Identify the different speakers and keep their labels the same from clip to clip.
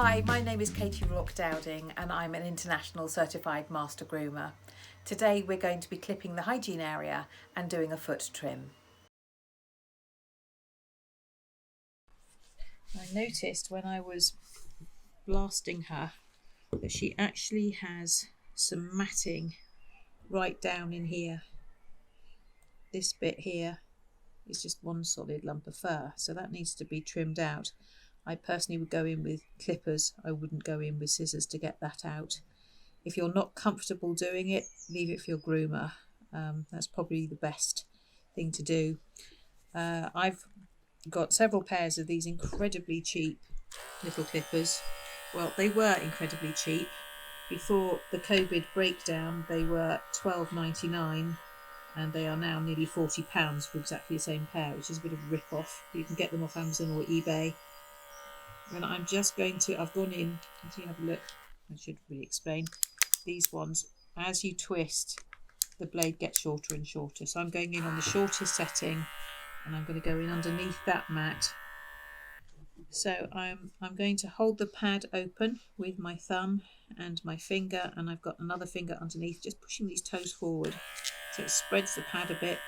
Speaker 1: Hi, my name is Katie Rourke-Dowding and I'm an International Certified Master Groomer. Today we're going to be clipping the hygiene area and doing a foot trim. I noticed when I was blasting her that she actually has some matting right down in here. This bit here is just one solid lump of fur, so that needs to be trimmed out. I personally would go in with clippers. I wouldn't go in with scissors to get that out. If you're not comfortable doing it, leave it for your groomer. That's probably the best thing to do. I've got several pairs of these incredibly cheap little clippers. Well, they were incredibly cheap. Before the COVID breakdown, they were $12.99 and they are now nearly £40 for exactly the same pair, which is a bit of a rip-off. You can get them off Amazon or eBay. And I'm just going to, I've gone in, if you have a look, I should really explain. These ones, as you twist, the blade gets shorter and shorter. So I'm going in on the shortest setting and I'm going to go in underneath that mat. So I'm going to hold the pad open with my thumb and my finger, and I've got another finger underneath, just pushing these toes forward so it spreads the pad a bit,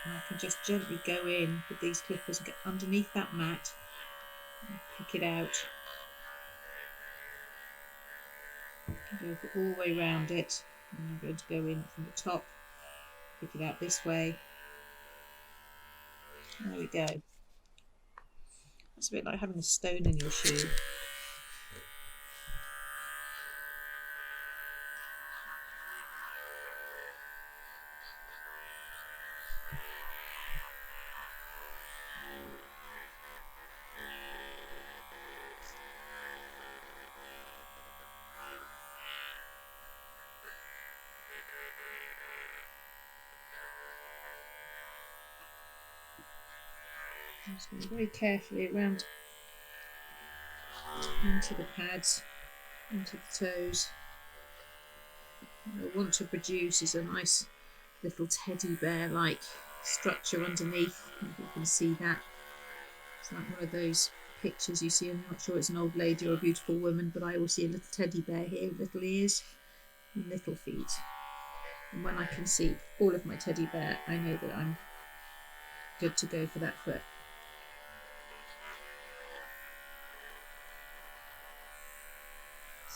Speaker 1: and I can just gently go in with these clippers and get underneath that mat and pick it out. Go all the way around it, and I'm going to go in from the top, pick it out this way. There we go. That's a bit like having a stone in your shoe. I'm just going very carefully around into the pads, into the toes. What I want to produce is a nice little teddy bear like structure underneath. I don't know if you can see that. It's like one of those pictures you see. I'm not sure it's an old lady or a beautiful woman, but I always see a little teddy bear here with little ears and little feet. And when I can see all of my teddy bear, I know that I'm good to go for that foot.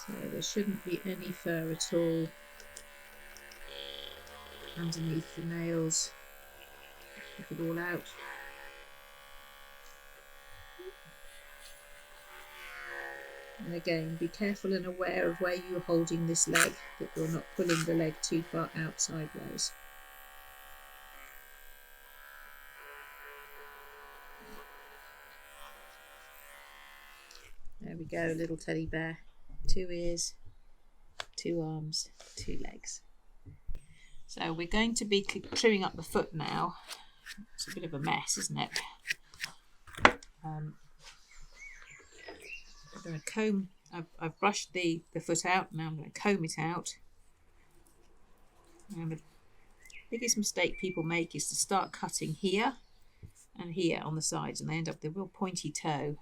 Speaker 1: So there shouldn't be any fur at all underneath the nails. Pick it all out. And again, be careful and aware of where you're holding this leg, that you're not pulling the leg too far out sideways. There we go, little teddy bear. 2 ears, 2 arms, 2 legs. So we're going to be trimming up the foot now. It's a bit of a mess, isn't it? I'm going to comb. I've brushed the foot out. Now I'm going to comb it out. And the biggest mistake people make is to start cutting here and here on the sides, and they end up with a real pointy toe.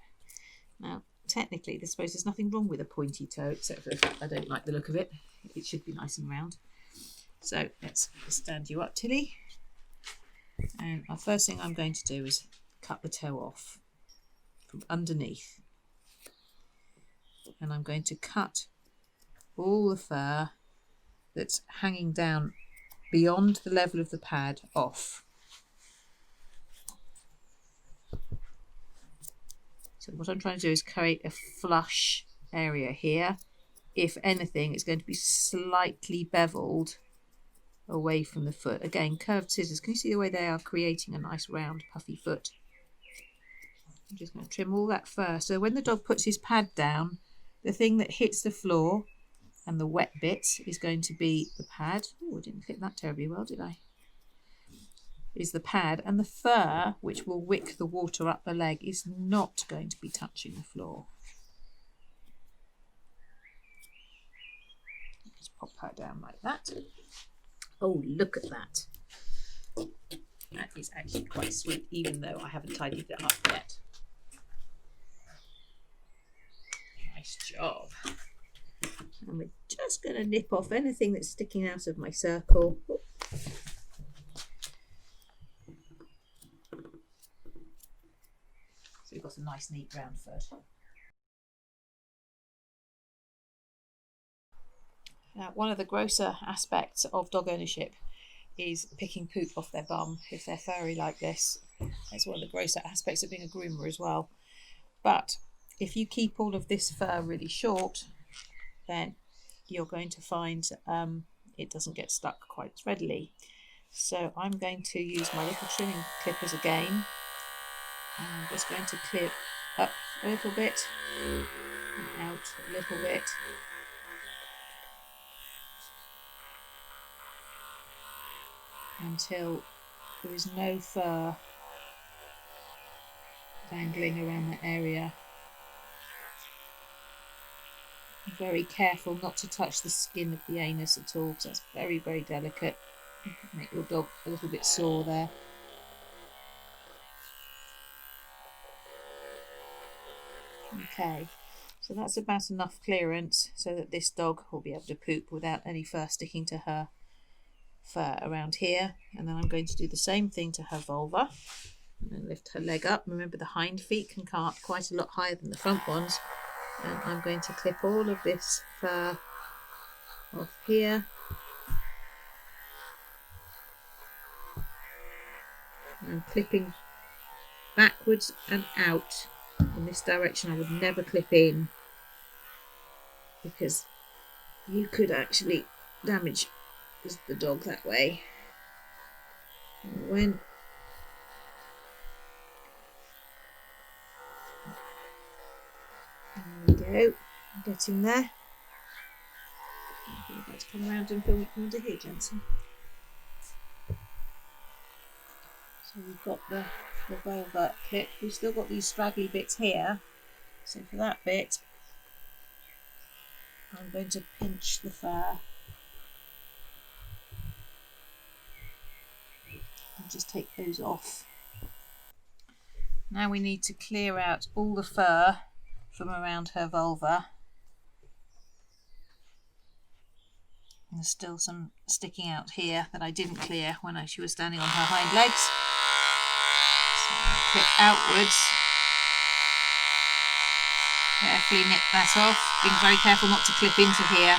Speaker 1: Now, technically, I suppose there's nothing wrong with a pointy toe, except for the fact I don't like the look of it. It should be nice and round. So let's stand you up, Tilly. And the first thing I'm going to do is cut the toe off from underneath. And I'm going to cut all the fur that's hanging down beyond the level of the pad off. So what I'm trying to do is create a flush area here. If anything, it's going to be slightly beveled away from the foot. Again, curved scissors. Can you see the way they are creating a nice round puffy foot? I'm just going to trim all that fur. So when the dog puts his pad down, the thing that hits the floor and the wet bits is going to be the pad. Oh, I didn't clip that terribly well, did I? Is the pad, and the fur, which will wick the water up the leg, is not going to be touching the floor. Just pop her down like that. Oh, look at that. That is actually quite sweet, even though I haven't tidied it up yet. Nice job. And we're just going to nip off anything that's sticking out of my circle. So we've got a nice neat round foot. Now, one of the grosser aspects of dog ownership is picking poop off their bum if they're furry like this. It's one of the grosser aspects of being a groomer as well. But if you keep all of this fur really short, then you're going to find it doesn't get stuck quite as readily. So I'm going to use my little trimming clippers again. And I'm just going to clip up a little bit and out a little bit. Until there is no fur dangling around that area. Be very careful not to touch the skin of the anus at all, because that's very, very delicate. You could make your dog a little bit sore there. Okay, so that's about enough clearance so that this dog will be able to poop without any fur sticking to her fur around here. And then I'm going to do the same thing to her vulva. And then lift her leg up. Remember, the hind feet can come up quite a lot higher than the front ones. And I'm going to clip all of this fur off here. I'm clipping backwards and out in this direction. I would never clip in, because you could actually damage the dog that way. And there we go, getting there. I'd like to come around and film it from under here, Jensen. So we've got the vulva clip. We've still got these straggly bits here. So for that bit, I'm going to pinch the fur and just take those off. Now we need to clear out all the fur from around her vulva. And there's still some sticking out here that I didn't clear when she was standing on her hind legs. So clip outwards. Carefully nip that off. Being very careful not to clip into here.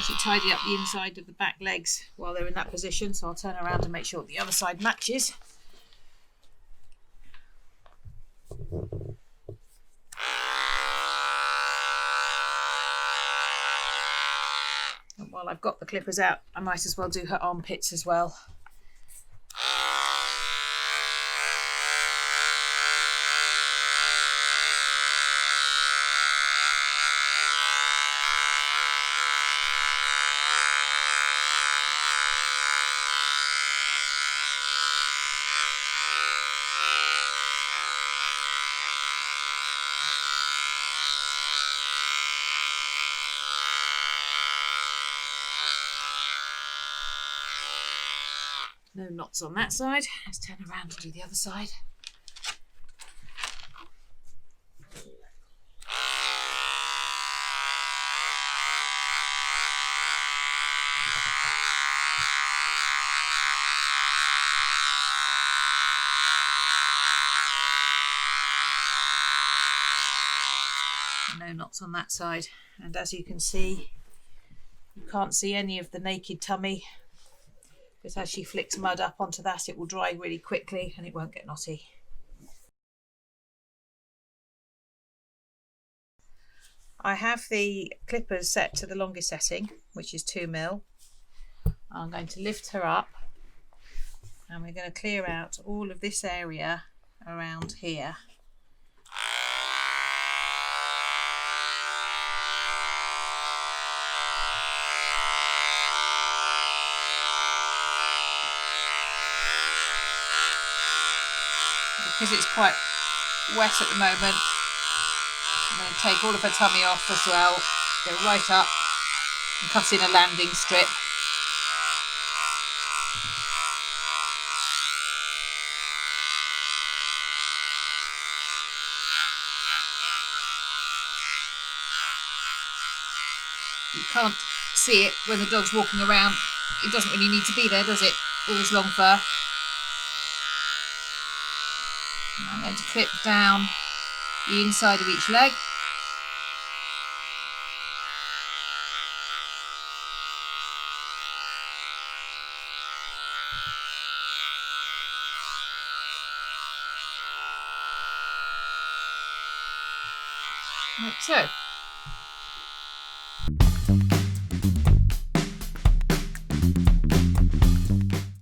Speaker 1: To tidy up the inside of the back legs while they're in that position, so I'll turn around and make sure the other side matches. And while I've got the clippers out, I might as well do her armpits as well. No knots on that side. Let's turn around and do the other side. No knots on that side. And as you can see, you can't see any of the naked tummy. Because as she flicks mud up onto that, it will dry really quickly and it won't get knotty. I have the clippers set to the longest setting, which is 2mm. I'm going to lift her up and we're going to clear out all of this area around here. Because it's quite wet at the moment, going to take all of her tummy off as well. Go right up and cut in a landing strip. You can't see it when the dog's walking around. It doesn't really need to be there, does it? All this long fur. I'm going to clip down the inside of each leg. Like so.